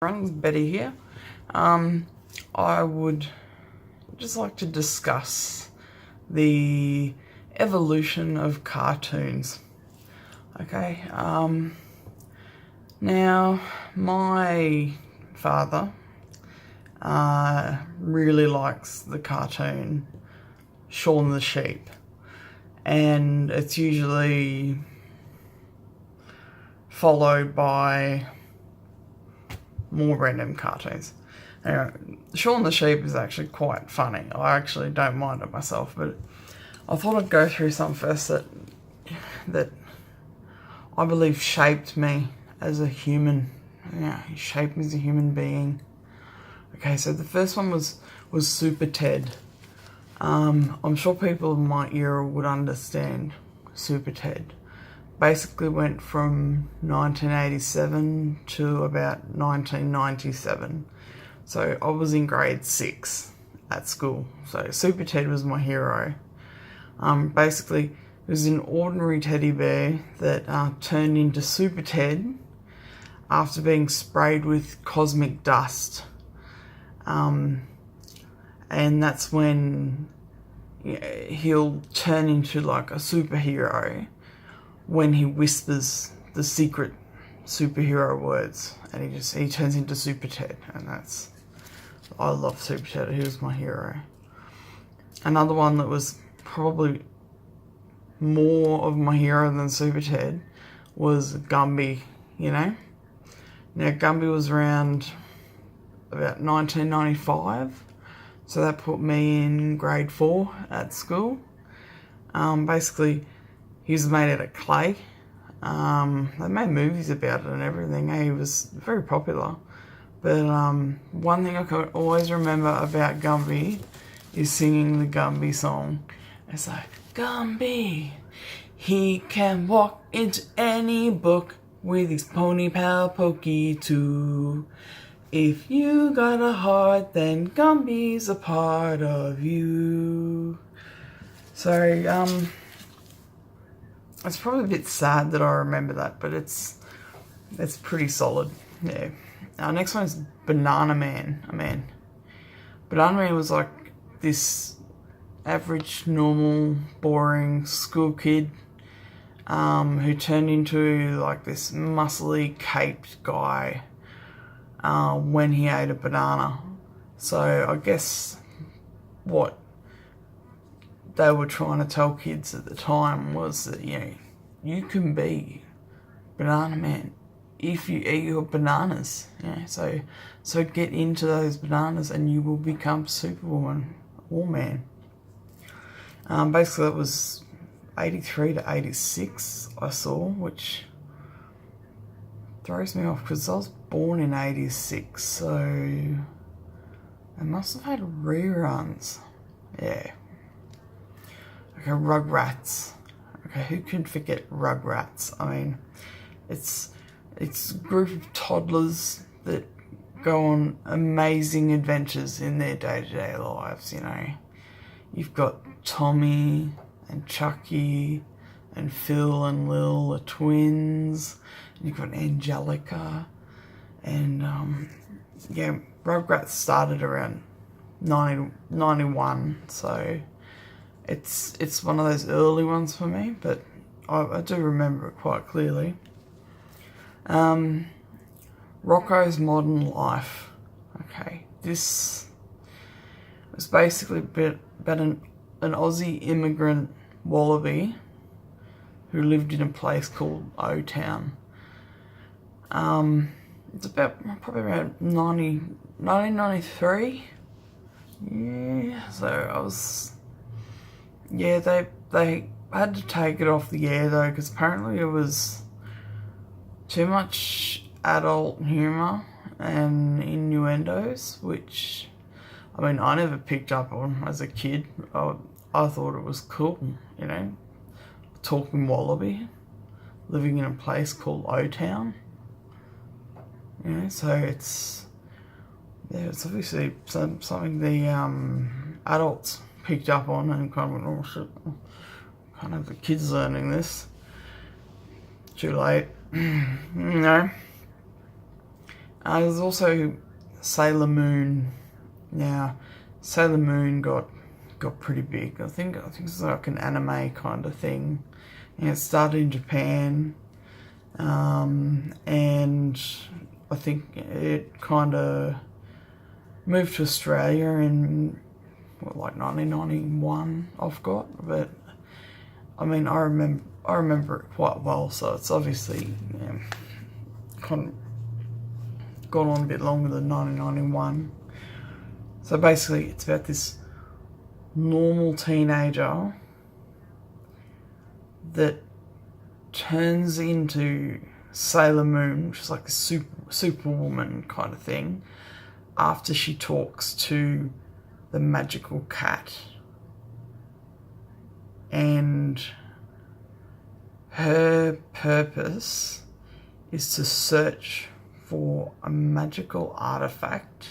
Everyone, Betty here. I would just like to discuss the evolution of cartoons. Okay, now my father really likes the cartoon Shaun the Sheep, and it's usually followed by more random cartoons. Anyway, Shaun the Sheep is actually quite funny. I actually don't mind it myself, but I thought I'd go through some first that I believe shaped me as a human. Yeah, he shaped me as a human being. Okay, so the first one was Super Ted. I'm sure people of my era would understand Super Ted. Basically went from 1987 to about 1997. So I was in grade 6 at school. So Super Ted was my hero. Basically, it was an ordinary teddy bear that turned into Super Ted after being sprayed with cosmic dust. And that's when he'll turn into like a superhero when he whispers the secret superhero words, and he turns into Super Ted, and I love Super Ted. He was my hero. Another one that was probably more of my hero than Super Ted was Gumby. Now Gumby was around about 1995, so that put me in grade 4 at school. Basically, he was made out of clay. They made movies about it and everything. He was very popular. But one thing I could always remember about Gumby is singing the Gumby song. It's like, Gumby, he can walk into any book with his pony pal Pokey too. If you got a heart, then Gumby's a part of you. So, it's probably a bit sad that I remember that, but it's pretty solid. Yeah. Our next one is Banana Man. Banana Man was like this average, normal, boring school kid who turned into like this muscly, caped guy when he ate a banana. So I guess what they were trying to tell kids at the time was that, you can be Banana Man if you eat your bananas. So get into those bananas and you will become Superwoman or Man. Basically that was 83 to 86 I saw, which throws me off because I was born in 86, so they must have had reruns. Yeah. Okay, Rugrats. Okay, who can forget Rugrats? I mean, it's a group of toddlers that go on amazing adventures in their day-to-day lives, You've got Tommy and Chucky and Phil and Lil, the twins. And you've got Angelica. And, Rugrats started around 91, so it's one of those early ones for me, but I do remember it quite clearly. Rocko's Modern Life. Okay, this was basically about an Aussie immigrant wallaby who lived in a place called O-Town. It's probably around 1993. Yeah, so I was... Yeah, they had to take it off the air though, because apparently it was too much adult humour and innuendos, which, I never picked up on as a kid. I thought it was cool, talking wallaby, living in a place called O-Town. So it's obviously something the adults picked up on and kind of went, oh shit, kind of the kids learning this. Too late. There's also Sailor Moon. Now, Sailor Moon got pretty big. I think it's like an anime kind of thing. It started in Japan, and I think it kind of moved to Australia in like 1991. I've got, but I mean I remember it quite well. So it's obviously kind of gone on a bit longer than 1991. So basically, it's about this normal teenager that turns into Sailor Moon, which is like a superwoman kind of thing, after she talks to the magical cat. And her purpose is to search for a magical artifact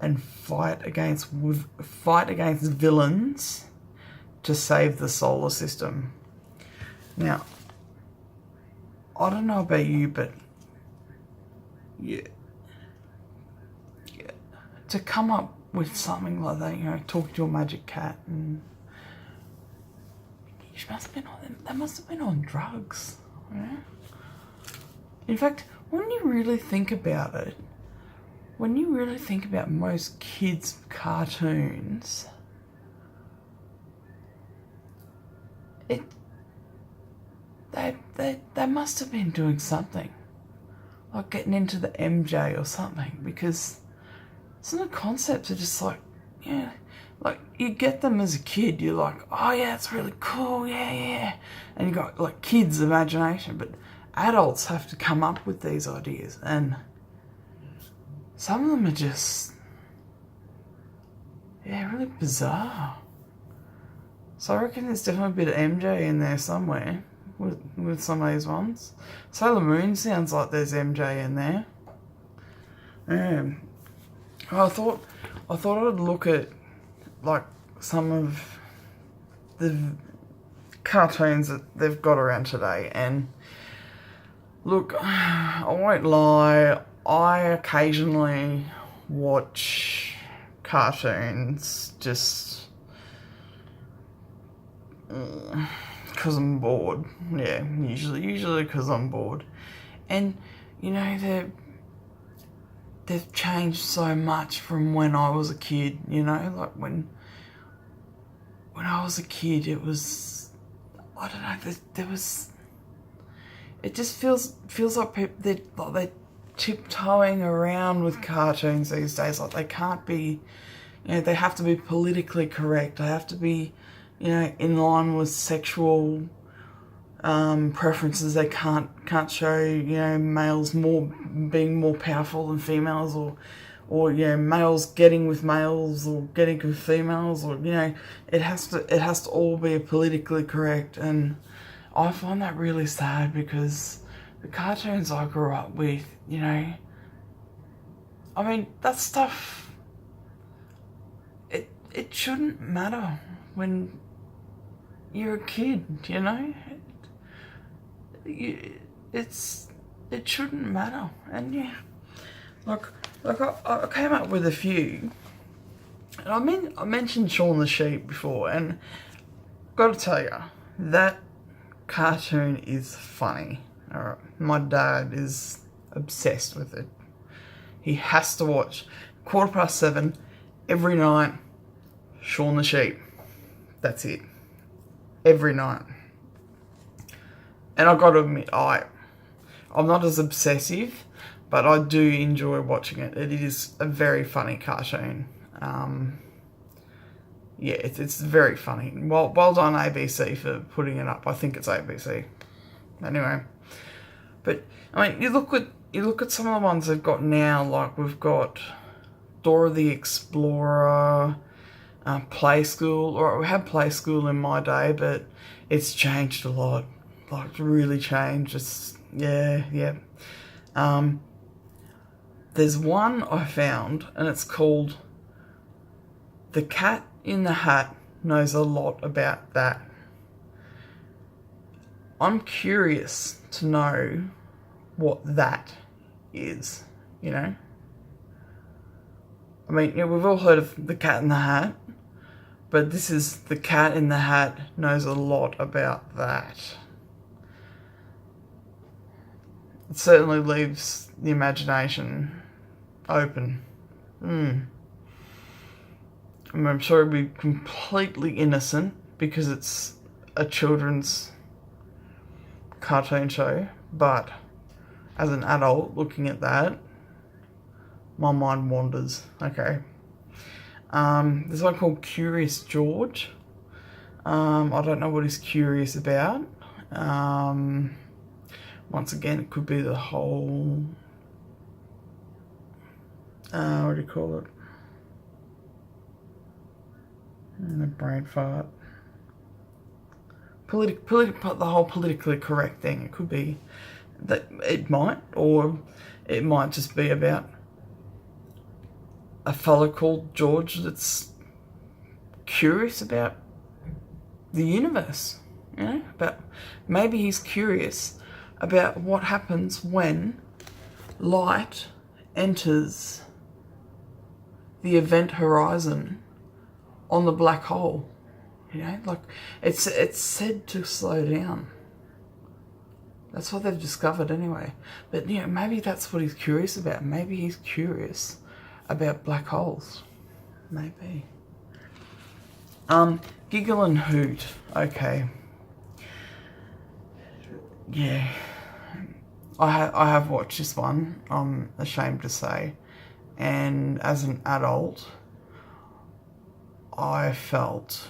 and fight against villains to save the solar system. Now, I don't know about you, but yeah, to come up with something like that, talk to your magic cat, and they must have been on drugs. Yeah? In fact, when you really think about it, most kids' cartoons, they must have been doing something, like getting into the MJ or something, because some of the concepts are just like, yeah, like you get them as a kid, you're like, oh yeah, it's really cool, yeah, and you got like kids' imagination, but adults have to come up with these ideas, and some of them are just, really bizarre. So I reckon there's definitely a bit of MJ in there somewhere with some of these ones. Sailor Moon sounds like there's MJ in there. I thought I'd look at like some of the cartoons that they've got around today, and look, I won't lie, I occasionally watch cartoons just because I'm bored. Yeah, usually because I'm bored. And they've changed so much from when I was a kid. Like when I was a kid, it was, I don't know, there was. It just feels like they're tiptoeing around with cartoons these days. Like they can't be, they have to be politically correct. They have to be, in line with sexual preferences. They can't show, males being more powerful than females, or males getting with males or getting with females, or it has to all be politically correct. And I find that really sad, because the cartoons I grew up with, I mean, that stuff, it shouldn't matter when you're a kid, it shouldn't matter. And like I came up with a few, and I mentioned Shaun the Sheep before, and got to tell you, that cartoon is funny. Alright, my dad is obsessed with it. He has to watch 7:15 every night, Shaun the Sheep. That's it. Every night. And I've got to admit, I'm not as obsessive, but I do enjoy watching it. It is a very funny cartoon. It's very funny. Well done ABC for putting it up. I think it's ABC. Anyway, but I mean, you look at some of the ones they've got now. Like we've got Dora the Explorer, Play School. Or we had Play School in my day, but it's changed a lot. Like really changed. It's yeah. There's one I found, and it's called The Cat in the Hat Knows a Lot About That. I'm curious to know what that is, you know? I mean, yeah, we've all heard of the Cat in the Hat, but this is the Cat in the Hat knows a lot about that. It certainly leaves the imagination open. I mean, I'm sure it'd be completely innocent because it's a children's cartoon show, but as an adult looking at that, my mind wanders. Okay. There's one called Curious George. I don't know what he's curious about. Once again, it could be the whole, what do you call it? The brain fart. The whole politically correct thing. It could be that it might, or it might just be about a fellow called George that's curious about the universe, you know, about maybe he's curious about what happens when light enters the event horizon on the black hole. You know, like it's said to slow down. That's what they've discovered anyway. But you know, maybe that's what he's curious about. Maybe he's curious about black holes. Maybe. Giggle and Hoot. Okay. Yeah. I have watched this one, I'm ashamed to say. And as an adult, I felt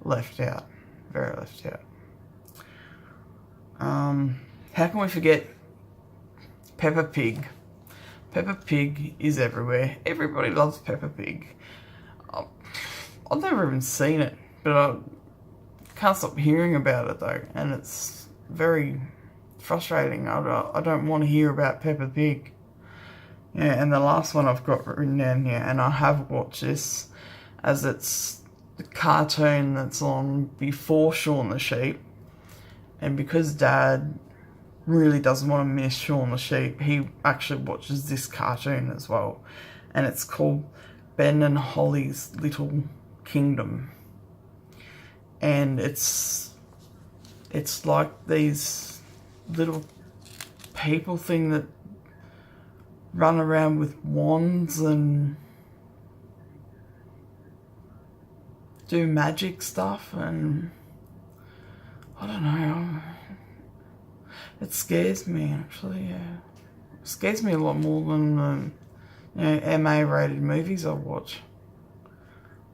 left out. Very left out. How can we forget Peppa Pig? Peppa Pig is everywhere. Everybody loves Peppa Pig. I've never even seen it, but I can't stop hearing about it though, and it's very frustrating. I don't want to hear about Peppa Pig. Yeah, and the last one I've got written down here, and I have watched this, as it's the cartoon that's on before Shaun the Sheep, and because Dad really doesn't want to miss Shaun the Sheep, he actually watches this cartoon as well, and it's called Ben and Holly's Little Kingdom, and it's like these little people thing that run around with wands and do magic stuff, and I don't know, it scares me actually. Yeah, it scares me a lot more than MA rated movies I watch,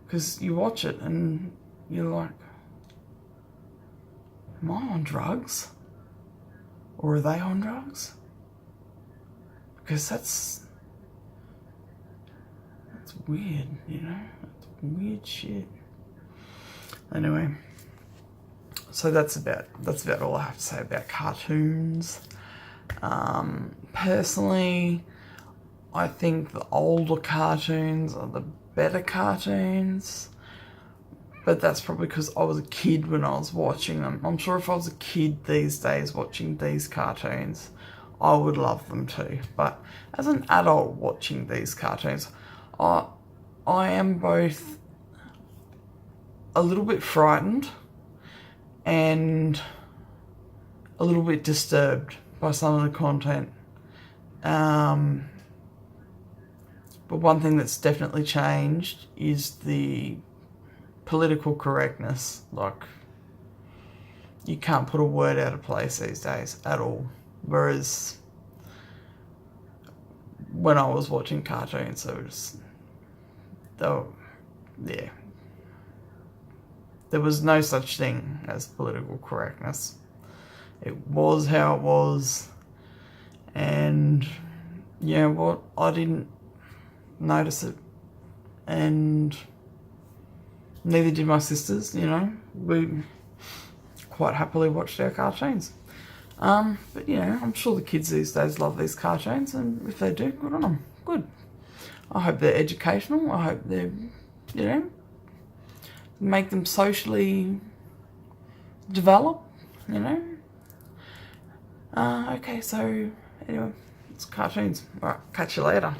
because you watch it and you're like, am I on drugs, or are they on drugs? Because that's weird, you know, that's weird shit. Anyway, so that's about all I have to say about cartoons. Personally, I think the older cartoons are the better cartoons, but that's probably because I was a kid when I was watching them. I'm sure if I was a kid these days watching these cartoons, I would love them too. But as an adult watching these cartoons, I am both a little bit frightened and a little bit disturbed by some of the content. But one thing that's definitely changed is the political correctness. Like, you can't put a word out of place these days at all. Whereas when I was watching cartoons, there was no such thing as political correctness. It was how it was, and you know what? I didn't notice it, and neither did my sisters. You know, we quite happily watched our cartoons. But you know, I'm sure the kids these days love these cartoons, and if they do, good on them. Good. I hope they're educational. I hope they're, you know, make them socially develop, you know. Okay, so Anyway, it's cartoons. Alright, catch you later.